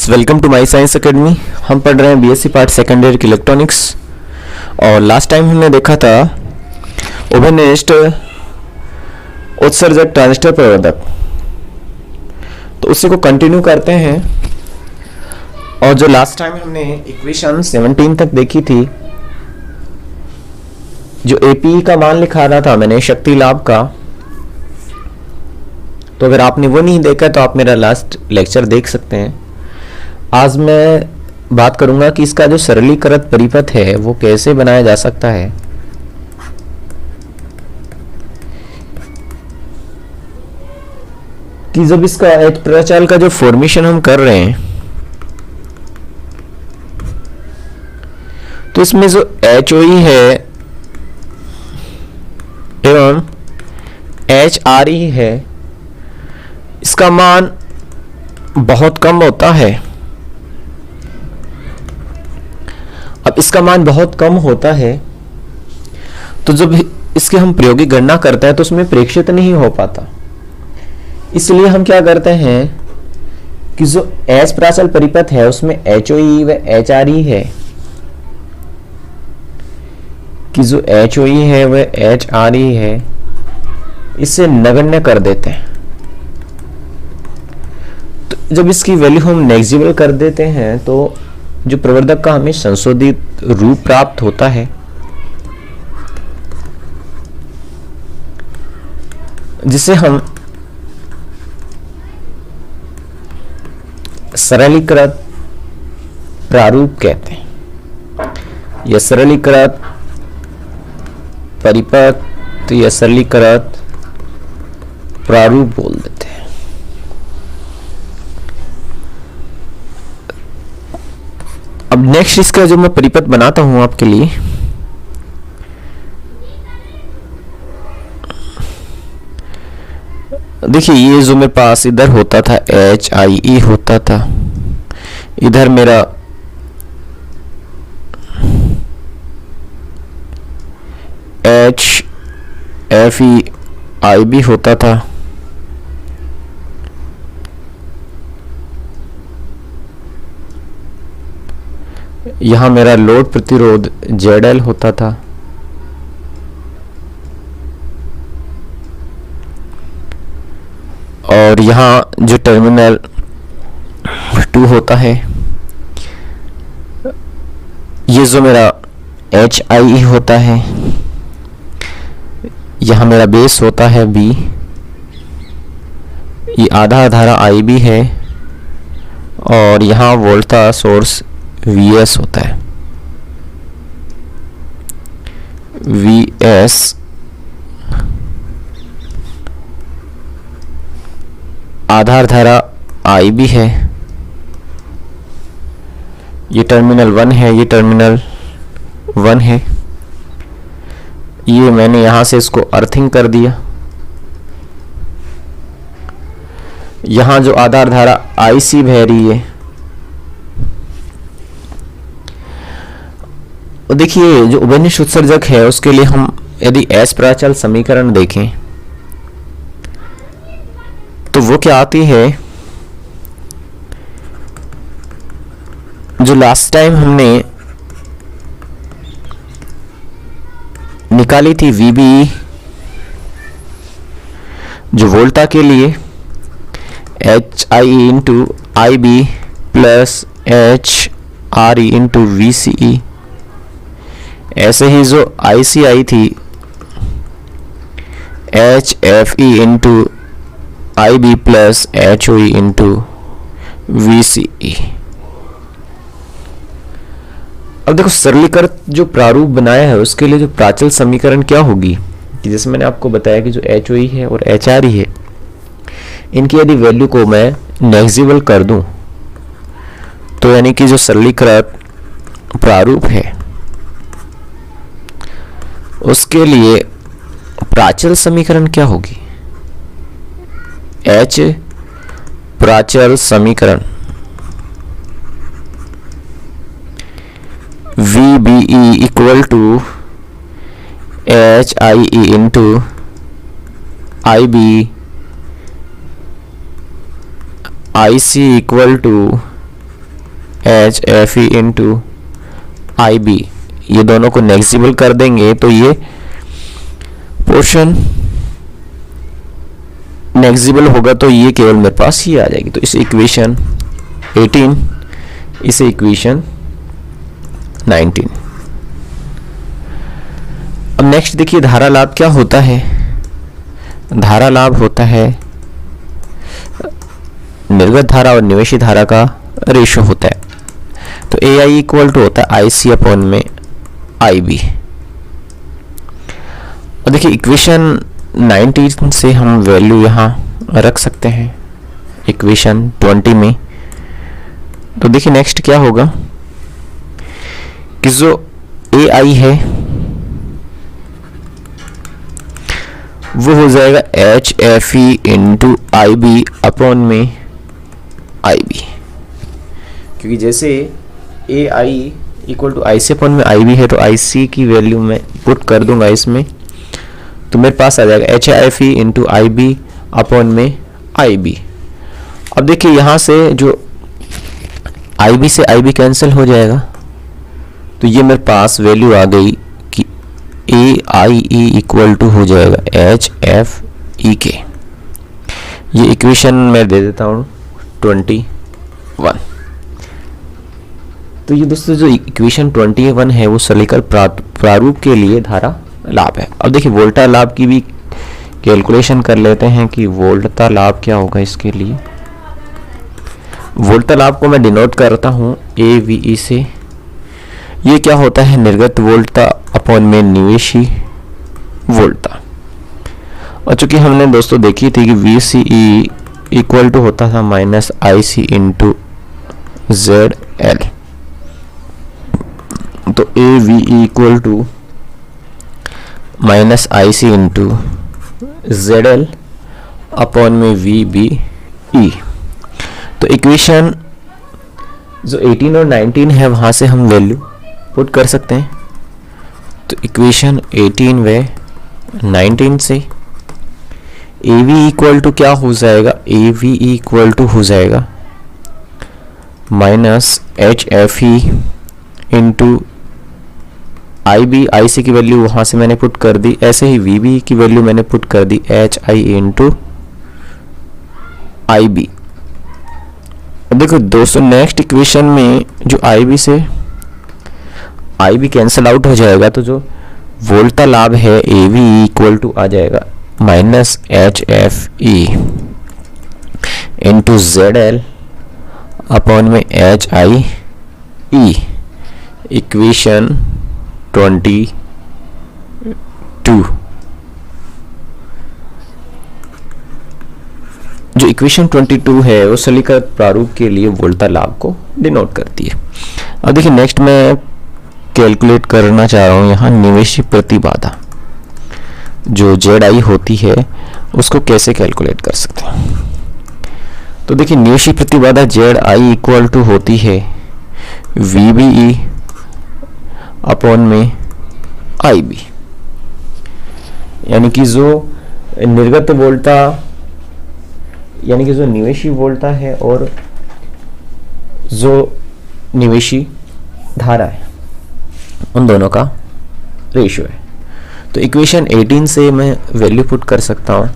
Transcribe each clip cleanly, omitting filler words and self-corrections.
Friends, welcome to my science academy. हम पढ़ रहे हैं बीएससी पार्ट सेकेंड ईयर की इलेक्ट्रॉनिक्स। और लास्ट टाइम हमने देखा था ओवेनेस्ट उत्सर्जक ट्रांजिस्टर प्रवर्धक, तो उसी को कंटिन्यू करते हैं। और जो लास्ट टाइम हमने इक्वेशन 17 तक देखी थी, जो एपी का मान लिखा रहा था मैंने शक्ति लाभ का, तो अगर आपने वो नहीं देखा तो आप मेरा लास्ट लेक्चर देख सकते हैं। आज मैं बात करूंगा कि इसका जो सरलीकृत परिपथ है वो कैसे बनाया जा सकता है। कि जब इसका एच प्रचाल का जो फॉर्मेशन हम कर रहे हैं, तो इसमें जो एच ओ ई है एवं एच आर ई है, इसका मान बहुत कम होता है। अब इसका मान बहुत कम होता है तो जब इसके हम प्रायोगिक गणना करते हैं तो उसमें प्रेक्षित नहीं हो पाता। इसलिए हम क्या करते हैं कि जो एच प्राचल परिपथ है उसमें एच ओ ई व एच आर ई है, कि जो एच ओ ई है वह एच आर ई है, इसे नगण्य कर देते हैं। तो जब इसकी वैल्यू हम नेग्लिजिबल कर देते हैं तो जो प्रवर्धक का हमें संशोधित रूप प्राप्त होता है, जिसे हम सरलीकृत प्रारूप कहते हैं, या सरलीकृत परिपथ या सरलीकृत प्रारूप बोल देते हैं। अब नेक्स्ट इसका जो मैं परिपथ बनाता हूं आपके लिए, देखिए ये जो मेरे पास इधर होता था एच आई ई होता था, इधर मेरा एच एफ ई आई बी होता था, यहां मेरा लोड प्रतिरोध ZL होता था, और यहां जो टर्मिनल 2 होता है, ये जो मेरा HIE होता है, यहां मेरा बेस होता है B, ये आधा धारा IB है, और यहां वोल्टा सोर्स VS होता है। VS आधार धारा IB है, ये टर्मिनल 1 है, ये टर्मिनल 1 है। ये मैंने यहां से इसको अर्थिंग कर दिया। यहां जो आधार धारा IC बह रही है, देखिए जो उभयनिष्ठ उत्सर्जक है उसके लिए हम यदि एस प्राचल समीकरण देखें तो वो क्या आती है, जो लास्ट टाइम हमने निकाली थी VB जो वोल्टा के लिए, HIE into IB plus HRE into VCE। ऐसे ही जो IC आई थी HFE into IB plus HOE into VCE। अब देखो सरलीकृत जो प्रारूप बनाया है उसके लिए जो प्राचल समीकरण क्या होगी, कि जैसे मैंने आपको बताया कि जो HOE है और HRE है, इनकी यदि वैल्यू को मैं नेग्लिजिबल कर दूं तो यानी कि जो सरलीकृत प्रारूप है उसके लिए प्राचल समीकरण क्या होगी, H प्राचल समीकरण VBE equal to HIE into IB IC equal to H F E into I B, ये दोनों को नेग्जिबल कर देंगे तो ये पोर्शन नेग्जिबल होगा, तो ये केवल मेरे पास ही आ जाएगी। तो इस इक्वेशन 18, इसे इक्वेशन 19। अब नेक्स्ट देखिए धारा लाभ क्या होता है। धारा लाभ होता है निर्गत धारा और निवेशी धारा का रेशो होता है। तो ए आई इक्वल टू होता है आई सी अपॉन में आई बी। और देखिए इक्वेशन 19 से हम वैल्यू यहाँ रख सकते हैं इक्वेशन 20 में। तो देखिए नेक्स्ट क्या होगा कि जो ए आई है वो हो जाएगा H F E into I B upon में आई बी, क्योंकि जैसे A I equal to I C upon में आई बी है तो आई सी की वैल्यू मैं पुट कर दूंगा इसमें, तो मेरे पास आ जाएगा H F E into I B upon में आई बी। अब देखिए यहाँ से जो आई बी से आई बी कैंसिल हो जाएगा, तो ये मेरे पास वैल्यू आ गई कि ए आई ई इक्वल टू हो जाएगा एच एफ ई के। ये इक्वेशन मैं दे देता हूँ 21। तो ये दोस्तों जो इक्वेशन 21 है वो सलीकर प्रारूप के लिए धारा लाभ है। अब देखिए वोल्टा लाभ की भी कैलकुलेशन कर लेते हैं कि वोल्टा लाभ क्या होगा। इसके लिए वोल्टा लाभ को मैं डिनोट करता हूँ ए वी ई से। ये क्या होता है निर्गत वोल्टा अपॉन में निवेशी वोल्टा। और चूंकि हमने दोस्तों देखी थी कि V C E equal to होता था minus I C into Z L, तो A V E equal to minus I C into Z L upon में वी बी ई। तो इक्वेशन जो 18 और 19 है वहां से हम वैल्यू पुट कर सकते हैं। तो इक्वेशन 18 व 19 से ए वी इक्वल टू क्या हो जाएगा, ए वी इक्वल टू हो जाएगा minus H F E into I B. I C की वैल्यू वहां से मैंने पुट कर दी, ऐसे ही वी बी की वैल्यू मैंने पुट कर दी H I into I B. देखो दोस्तों नेक्स्ट इक्वेशन में जो आई बी से आई बी कैंसिल आउट हो जाएगा, तो जो वोल्टा लाभ है ए वी इक्वल टू आ जाएगा minus H F E into Z L upon में एच आई ई। इक्वेशन 22। जो इक्वेशन 22 है वो सलीकर प्रारूप के लिए वोल्टा लाभ को डिनोट करती है। अब देखिए नेक्स्ट मैं कैलकुलेट करना चाह रहा हूँ यहाँ निवेशी प्रतिबाधा जो जेड आई होती है उसको कैसे कैलकुलेट कर सकते हैं। तो देखिए निवेशी प्रतिबाधा जेड आई इक्वल टू होती है वी बी ई अपॉन में आई बी, यानी कि जो निर्गत वोल्टा यानी कि जो निवेशी वोल्टा है और जो निवेशी धारा है उन दोनों का रेशियो है। तो इक्वेशन 18 से मैं वैल्यू पुट कर सकता हूं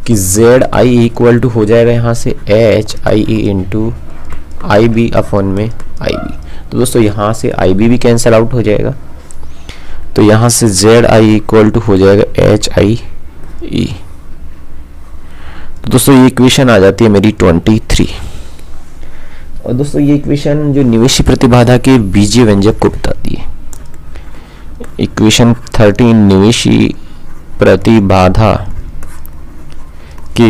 कि जेड आई इक्वल टू हो जाएगा यहां से H I E into I B upon में आई बी। तो दोस्तों यहां से आई बी भी कैंसिल आउट हो जाएगा, तो यहां से जेड आई इक्वल टू हो जाएगा एच आई ई। तो दोस्तों ये इक्वेशन आ जाती है मेरी 23। और दोस्तों ये इक्वेशन जो निवेशी प्रतिबाधा के बीजीय व्यंजक को बताती है। इक्वेशन 13 निवेशी प्रतिबाधा के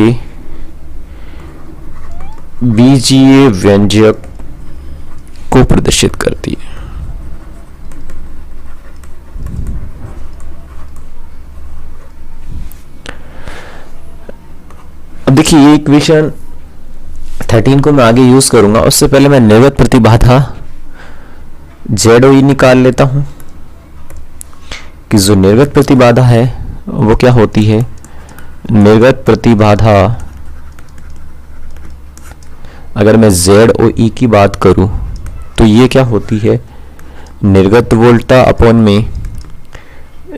बीजीय व्यंजक को प्रदर्शित करती है। अब देखिए ये इक्वेशन 13 को मैं आगे यूज करूंगा, उससे पहले मैं निर्गत प्रतिबाधा ZOE निकाल लेता हूं कि जो निर्गत प्रतिबाधा है वो क्या होती है। निर्गत प्रतिबाधा अगर मैं जेड और ई की बात करूं तो ये क्या होती है, निर्गत वोल्टा अपॉन में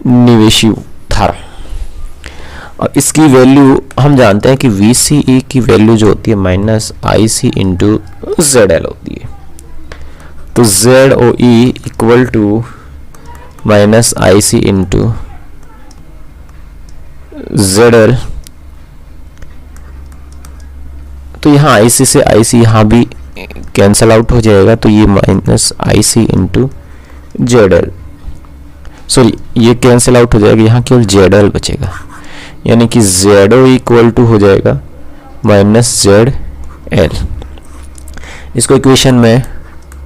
निवेशी धारा। और इसकी वैल्यू हम जानते हैं कि वी सी ई की वैल्यू जो होती है minus I C into Z L होती है। तो Z O E equal to minus I C into Z L. तो यहाँ आई सी से आई सी यहाँ भी कैंसल आउट हो जाएगा, तो ये minus I C into Z L, sorry ये कैंसिल आउट हो जाएगा, यहाँ केवल जेड एल बचेगा, यानी कि जेड ओ इक्वल टू हो जाएगा माइनस जेड एल। इसको इक्वेशन में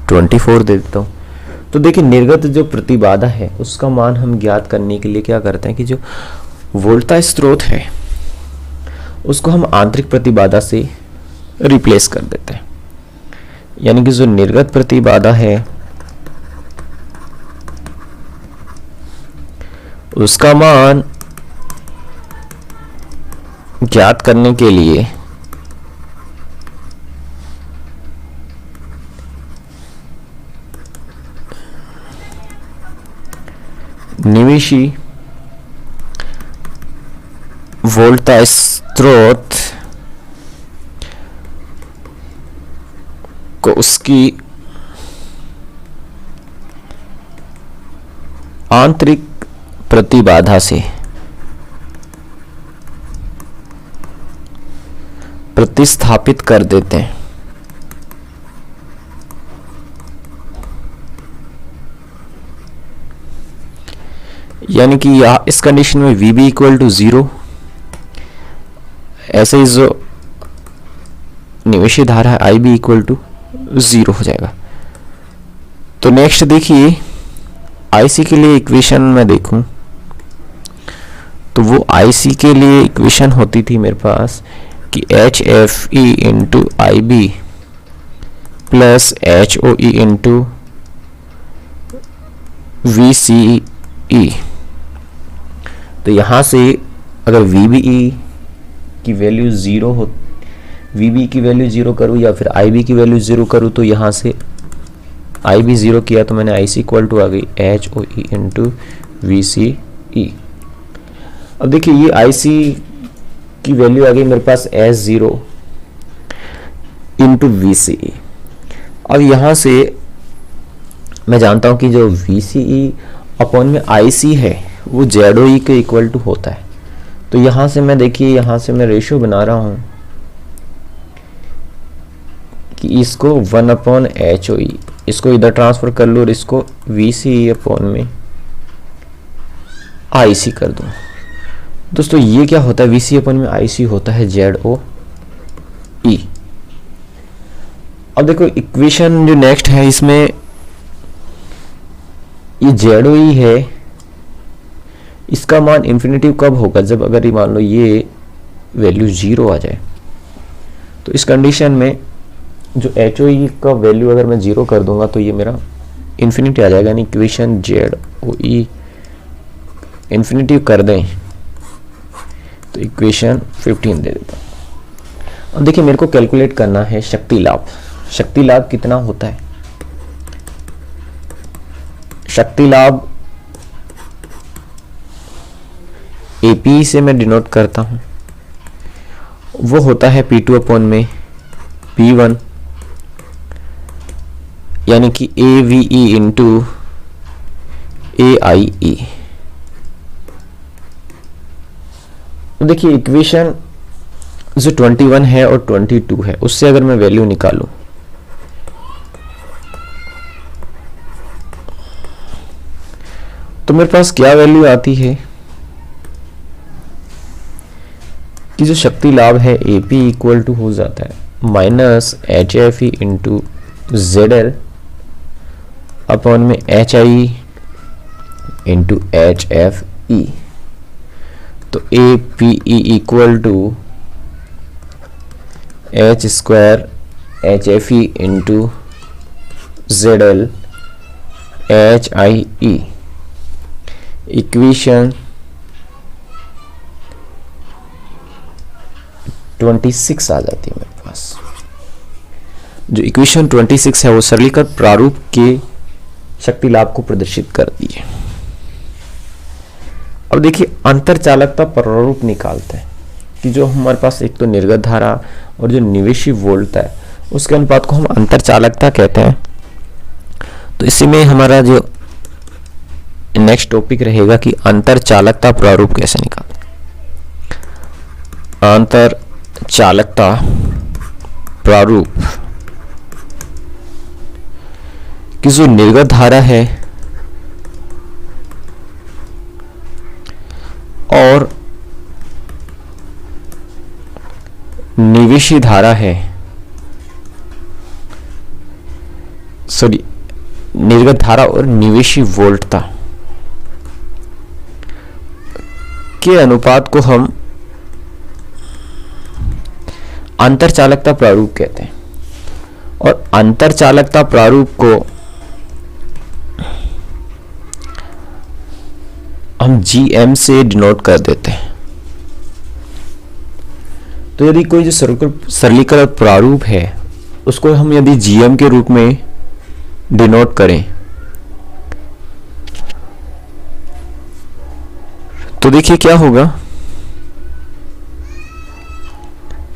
24 दे देता हूँ। तो देखिए निर्गत जो प्रतिबाधा है उसका मान हम ज्ञात करने के लिए क्या करते हैं कि जो वोल्टा स्रोत है उसको हम आंतरिक प्रतिबाधा से रिप्लेस कर देते हैं, यानी कि जो निर्गत प्रतिबाधा है उसका मान ज्ञात करने के लिए निवेशी वोल्टा स्रोत को उसकी आंतरिक प्रतिबाधा से प्रतिस्थापित कर देते हैं। यानी कि यह इस कंडीशन में वी बी इक्वल टू 0, ऐसे ही जो निवेशी धारा है आई बी इक्वल टू 0 हो जाएगा। तो नेक्स्ट देखिए आईसी के लिए इक्वेशन में देखूं तो वो आईसी के लिए इक्वेशन होती थी मेरे पास कि H F E into I B plus H O E into V C E. तो यहाँ से अगर वी बी ई की वैल्यू 0 हो, वी बी की वैल्यू 0 करूँ या फिर आई बी की वैल्यू 0 करूँ, तो यहाँ से आई बी 0 किया तो मैंने आई सी इक्वल टू आ गई H O E into V C E. अब देखिए ये आई सी की वैल्यू आ गई मेरे पास H 0 into V C E. अब यहाँ से मैं जानता हूँ कि जो वी सी ई अपॉन में आई सी है वो जेड ओ ई के इक्वल टू होता है। तो यहाँ से मैं देखिए यहाँ से मैं रेशियो बना रहा हूँ कि इसको 1 अपॉन एच ओ ई, इसको इधर ट्रांसफर कर लो और इसको वी सी ई अपॉन में आई सी कर दूँ। दोस्तों ये क्या होता है, वी सी अपॉन में आई सी होता है जेड ओ ई। अब देखो इक्वेशन जो नेक्स्ट है इसमें ये जेड ओ ई है, इसका मान इन्फिनिटिव कब होगा, जब अगर ये मान लो ये वैल्यू 0 आ जाए। तो इस कंडीशन में जो एच ओ ई का वैल्यू अगर मैं 0 कर दूंगा तो ये मेरा इन्फिनिटी आ जाएगा, यानी इक्वेशन जेड ओ ई इन्फिनिटी कर दें तो इक्वेशन 15 दे देता हूं। अब देखिए मेरे को कैलकुलेट करना है शक्ति लाभ। शक्ति लाभ कितना होता है, शक्ति लाभ एपी से मैं डिनोट करता हूं, वो होता है P2 अपॉन में P1, यानी कि AVE इंटू AIE। देखिए इक्वेशन जो 21 है और 22 है उससे अगर मैं वैल्यू निकालूं तो मेरे पास क्या वैल्यू आती है कि जो शक्ति लाभ है AP इक्वल टू हो जाता है minus H F E into Z L upon में H I into H F E. तो A P E equal to H square H F E into Z L H I E. Equation 26 आ जाती है मेरे पास। जो equation 26 है वो सरलीकृत प्रारूप के शक्ति लाभ को प्रदर्शित करती है। अब देखिए अंतर चालकता प्रारूप निकालते हैं कि जो हमारे पास एक तो निर्गत धारा और जो निवेशी वोल्ट है उसके अनुपात को हम अंतर चालकता कहते हैं। तो इसी में हमारा जो नेक्स्ट टॉपिक रहेगा कि अंतर चालकता प्रारूप कैसे निकालते। अंतर चालकता प्रारूप कि जो निर्गत धारा है और निवेशी धारा है, सॉरी निर्गत धारा और निवेशी वोल्टता के अनुपात को हम अंतर चालकता प्रारूप कहते हैं। और अंतर चालकता प्रारूप को हम GM से डिनोट कर देते हैं। तो यदि कोई जो सरलीकृत प्रारूप है उसको हम यदि GM के रूप में डिनोट करें तो देखिए क्या होगा।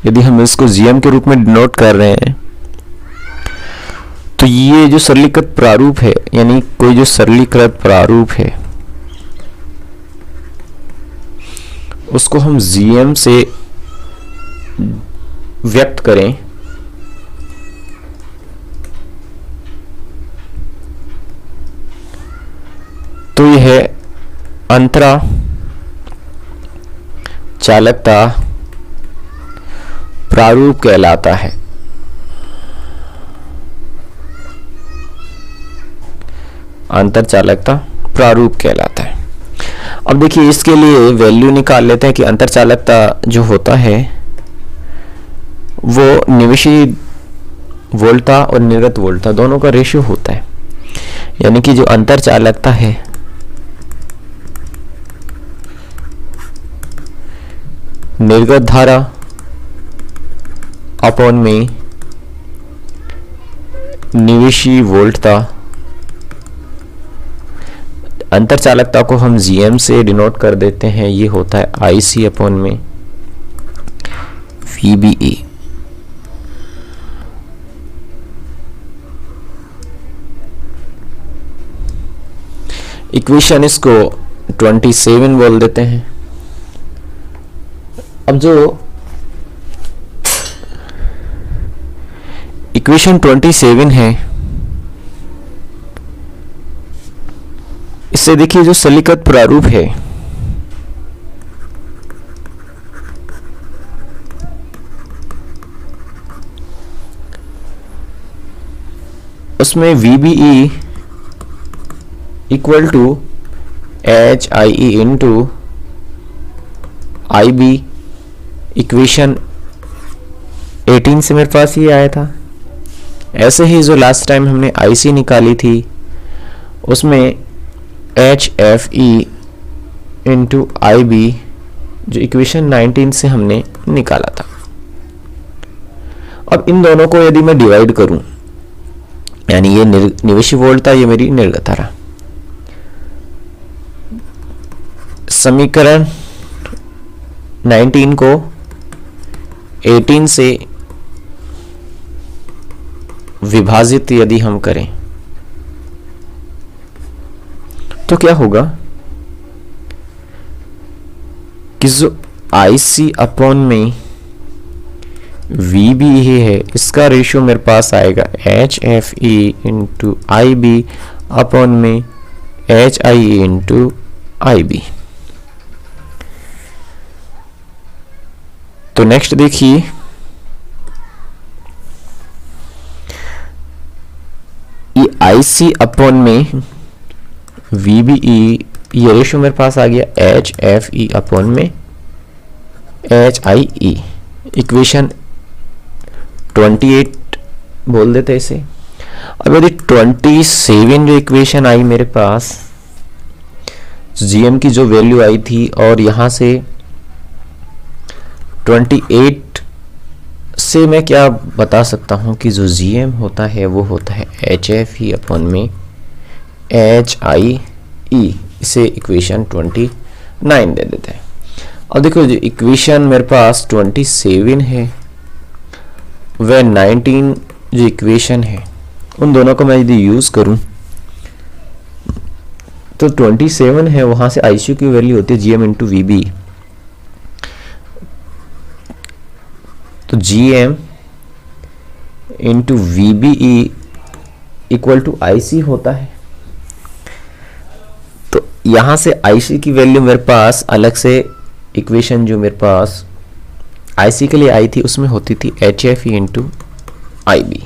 यदि हम इसको GM के रूप में डिनोट कर रहे हैं तो ये जो सरलीकृत प्रारूप है, यानी कोई जो सरलीकृत प्रारूप है उसको हम GM से व्यक्त करें तो यह अंतरा चालकता प्रारूप कहलाता है। अंतर चालकता प्रारूप कहलाता है। अब देखिए इसके लिए वैल्यू निकाल लेते हैं कि अंतर चालकता जो होता है वो निवेशी वोल्टता और निर्गत वोल्टता दोनों का रेशियो होता है। यानी कि जो अंतर चालकता है निर्गत धारा अपॉन में निवेशी वोल्टता, अंतर चालकता को हम GM से डिनोट कर देते हैं, ये होता है IC अपॉन में VBE। इक्वेशन इसको 27 बोल देते हैं। अब जो इक्वेशन 27 है इससे देखिए जो सरलीकृत प्रारूप है उसमें VBE equal to HIE into IB, equation 18 से मेरे पास ये आया था। ऐसे ही जो लास्ट टाइम हमने IC निकाली थी उसमें HFE इंटू IB जो इक्वेशन 19 से हमने निकाला था। अब इन दोनों को यदि मैं डिवाइड करूं, यानी ये निवेशी वोल्टता, ये मेरी निर्गत धारा, समीकरण 19 को 18 से विभाजित यदि हम करें तो क्या होगा कि जो IC अपॉन में VBE है इसका रेशियो मेरे पास आएगा HFE इंटू IB अपॉन में HIE इंटू IB। तो नेक्स्ट देखिए ये IC अपॉन में VBE, ये रेशियो मेरे पास आ गया HFE अपॉन में HIE, इक्वेशन 28 बोल देते इसे। अब यदि 27 जो इक्वेशन आई मेरे पास, GM की जो वैल्यू आई थी और यहां से 28 इससे मैं क्या बता सकता हूँ कि जो GM होता है वो होता है HFE अपॉन में HIE। इसे इक्वेशन 29 दे देते हैं। अब देखो जो इक्वेशन मेरे पास 27 है वह 19 जो इक्वेशन है उन दोनों को मैं यदि यूज करूं तो 27 है, वहां से ICU की वैल्यू होती है GM इंटू VB। तो GM into VBE equal to IC होता है। तो यहां से IC की वैल्यू मेरे पास अलग से इक्वेशन जो मेरे पास IC के लिए आई थी उसमें होती थी HFE इंटू IB।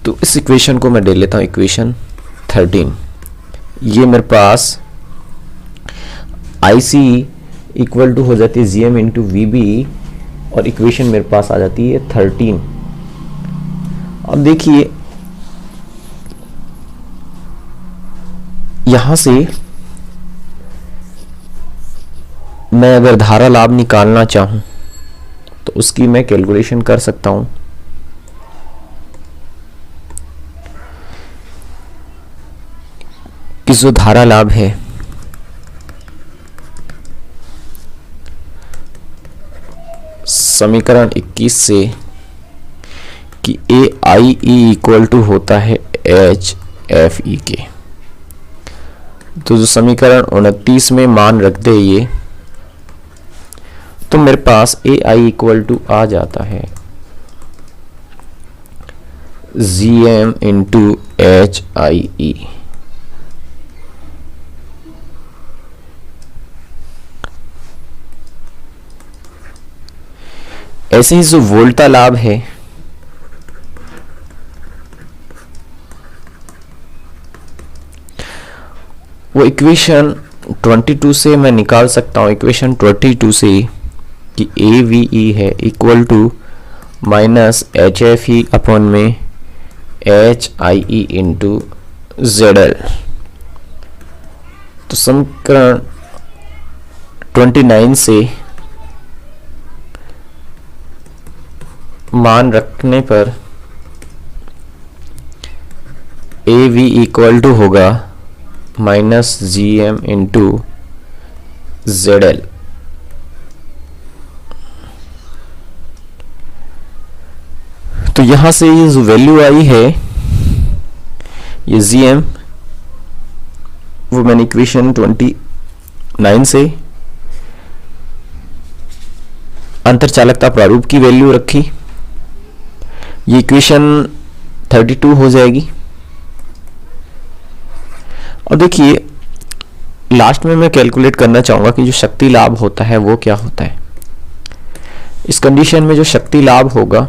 तो इस इक्वेशन को मैं दे लेता हूं इक्वेशन 13। ये मेरे पास IC इक्वल टू हो जाती है GM इंटू VB और इक्वेशन मेरे पास आ जाती है 13। अब देखिए यहां से मैं अगर धारा लाभ निकालना चाहूं तो उसकी मैं कैलकुलेशन कर सकता हूं। कि जो धारा लाभ है समीकरण 21 से कि AIE इक्वल टू होता है HFE के। तो जो समीकरण 29 में मान रख दे ये, तो मेरे पास AI इक्वल टू आ जाता है GM इंटू HIE। ऐसे ही जो वोल्टा लाभ है वो इक्वेशन 22 से मैं निकाल सकता हूं। इक्वेशन 22 से कि AVE है equal to minus HFE upon में HIE इंटू ZL। तो समीकरण 29 से मान रखने पर AV इक्वल टू होगा माइनस GM इंटू ZL। तो यहां से ये जो वैल्यू आई है ये GM वो मैंने इक्वेशन 29 से अंतरचालकता प्रारूप की वैल्यू रखी। ये इक्वेशन 32 हो जाएगी। और देखिए लास्ट में मैं कैलकुलेट करना चाहूंगा कि जो शक्ति लाभ होता है वो क्या होता है। इस कंडीशन में जो शक्ति लाभ होगा,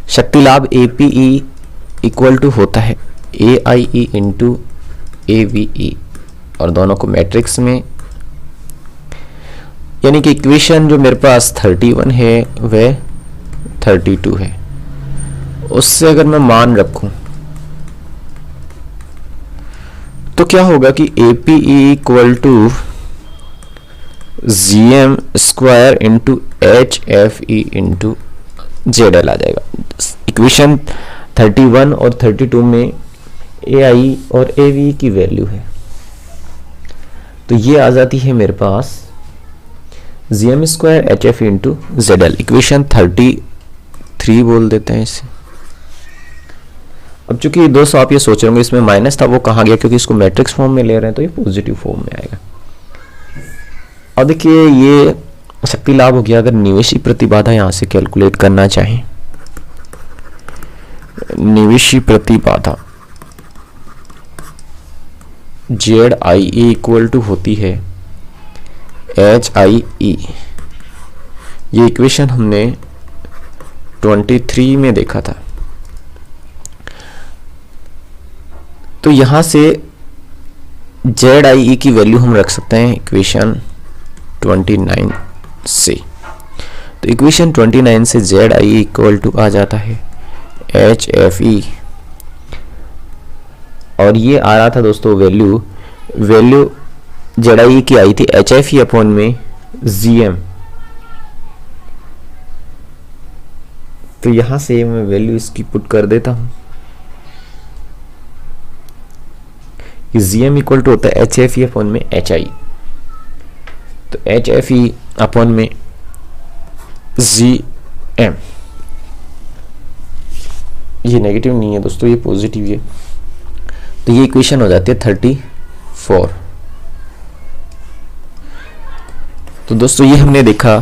शक्ति लाभ APE इक्वल टू होता है AIE इंटू AVE और दोनों को मैट्रिक्स में, यानी कि इक्वेशन जो मेरे पास 31 है वह 32 है। उससे अगर मैं मान रखूं तो क्या होगा कि APE equal to GM square into HFE into ZL आ जाएगा। इक्वेशन 31 और 32 में AI और AVE की वैल्यू है। तो ये आ जाती है मेरे पास GM square HFE into ZL। Equation 33 बोल देते हैं इसे। अब चूंकि दोस्तों आप ये सोच रहे होंगे इसमें माइनस था वो कहाँ गया, क्योंकि इसको मैट्रिक्स फॉर्म में ले रहे हैं तो ये पॉजिटिव फॉर्म में आएगा। अब देखिए ये शक्ति लाभ हो गया। अगर निवेशी प्रतिबाधा यहां से कैलकुलेट करना चाहें, निवेशी प्रतिबाधा ZIE इक्वल टू होती है HIE। ये इक्वेशन हमने 23 में देखा था। तो यहां से ZIE की वैल्यू हम रख सकते हैं इक्वेशन 29 से। तो इक्वेशन 29 से ZIE इक्वल टू आ जाता है HFE और ये आ रहा था दोस्तों वैल्यू ZIE की आई थी HFE अपॉन में GM तो यहां से मैं वैल्यू इसकी पुट कर देता हूं कि जीएम इक्वल टू होता है एच एफ ई अपॉन में एच आई। तो एच एफ ई अपॉन में जी एम, ये नेगेटिव नहीं है दोस्तों, ये पॉजिटिव है। तो ये इक्वेशन हो जाती है 34। तो दोस्तों ये हमने देखा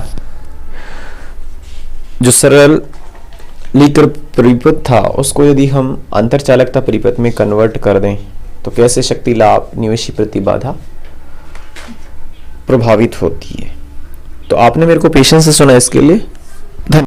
जो सरल लीकर परिपथ था उसको यदि हम अंतरचालकता परिपथ में कन्वर्ट कर दें तो कैसे शक्ति लाभ निवेशी प्रतिबाधा प्रभावित होती है। तो आपने मेरे को पेशेंस से सुना, इसके लिए